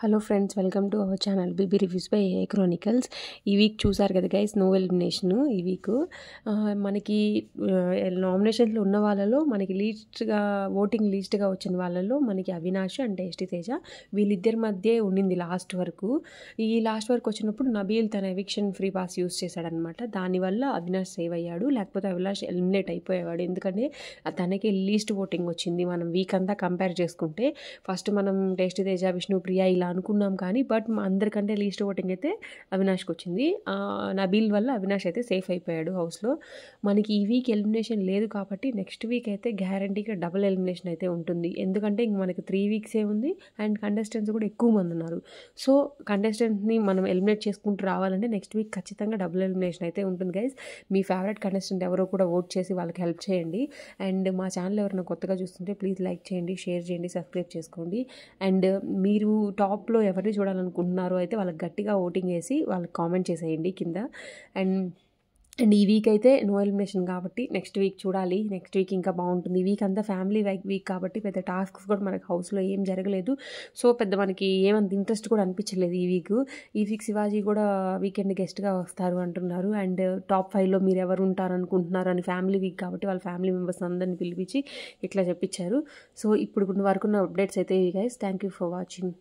Hello friends, welcome to our channel BB reviews by A chronicles. ఈ week చూసారు కదా guys, no elimination. ఈ week మనకి నామినేషన్లో ఉన్న వాళ్ళలో మనకి ఓటింగ్ లీస్ట్గా వచ్చిన వాళ్ళలో మనకి అవినాష్ అండ్ టేస్టీ తేజ వీళ్ళిద్దరి మధ్య ఉండింది లాస్ట్ వరకు. ఈ లాస్ట్ వరకు వచ్చినప్పుడు నబీల్ తన ఎవిక్షన్ ఫ్రీ పాస్ యూస్ చేశాడనమాట. దానివల్ల అవినాష్ సేవ్ అయ్యాడు, లేకపోతే అవినాష్ ఎలిమినేట్ అయిపోయేవాడు. ఎందుకంటే తనకి లీస్ట్ ఓటింగ్ వచ్చింది. మనం వీక్ అంతా కంపేర్ చేసుకుంటే ఫస్ట్ మనం టేస్టీ తేజ, విష్ణుప్రియ ఇలా అనుకున్నాం, కానీ బట్ అందరికంటే లీస్ట్ ఓటింగ్ అయితే అవినాష్కి వచ్చింది. నబీల్ వల్ల అవినాష్ అయితే సేఫ్ అయిపోయాడు హౌస్లో. మనకి ఈ వీక్ ఎలిమినేషన్ లేదు కాబట్టి నెక్స్ట్ వీక్ అయితే గ్యారంటీగా డబుల్ ఎలిమినేషన్ అయితే ఉంటుంది. ఎందుకంటే ఇంక మనకి 3 వీక్సే ఉంది అండ్ కంటెస్టెంట్స్ కూడా ఎక్కువ మంది ఉన్నారు. సో కంటెస్టెంట్ని మనం ఎలిమినేట్ చేసుకుంటూ రావాలంటే నెక్స్ట్ వీక్ ఖచ్చితంగా డబుల్ ఎలిమినేషన్ అయితే ఉంటుంది గైస్. మీ ఫేవరెట్ కంటెస్టెంట్ ఎవరో కూడా ఓట్ చేసి వాళ్ళకి హెల్ప్ చేయండి. అండ్ మా ఛానల్ ఎవరైనా కొత్తగా చూస్తుంటే ప్లీజ్ లైక్ చేయండి, షేర్ చేయండి, సబ్స్క్రైబ్ చేసుకోండి. అండ్ మీరు టాప్లో ఎవరిని చూడాలనుకుంటున్నారో అయితే వాళ్ళకి గట్టిగా ఓటింగ్ వేసి వాళ్ళకి కామెంట్ చేసేయండి కింద. అండ్ ఈ వీక్ అయితే నో ఎలిమినేషన్ కాబట్టి నెక్స్ట్ వీక్ చూడాలి. నెక్స్ట్ వీక్ ఇంకా బాగుంటుంది. ఈ వీక్ అంతా ఫ్యామిలీ వీక్ కాబట్టి పెద్ద టాస్క్స్ కూడా మనకి హౌస్లో ఏం జరగలేదు. సో పెద్ద మనకి ఏమంత ఇంట్రెస్ట్ కూడా అనిపించలేదు ఈ వీక్ శివాజీ కూడా వీకెండ్ గెస్ట్గా వస్తారు అంటున్నారు. అండ్ టాప్ 5లో మీరు ఎవరు ఉంటారు అనుకుంటున్నారు అని ఫ్యామిలీ వీక్ కాబట్టి వాళ్ళ ఫ్యామిలీ మెంబర్స్ అందరిని పిలిపించి ఇట్లా చెప్పించారు. సో ఇప్పుడు వరకున్న అప్డేట్స్ అయితే ఇవి guys. Thank you for watching.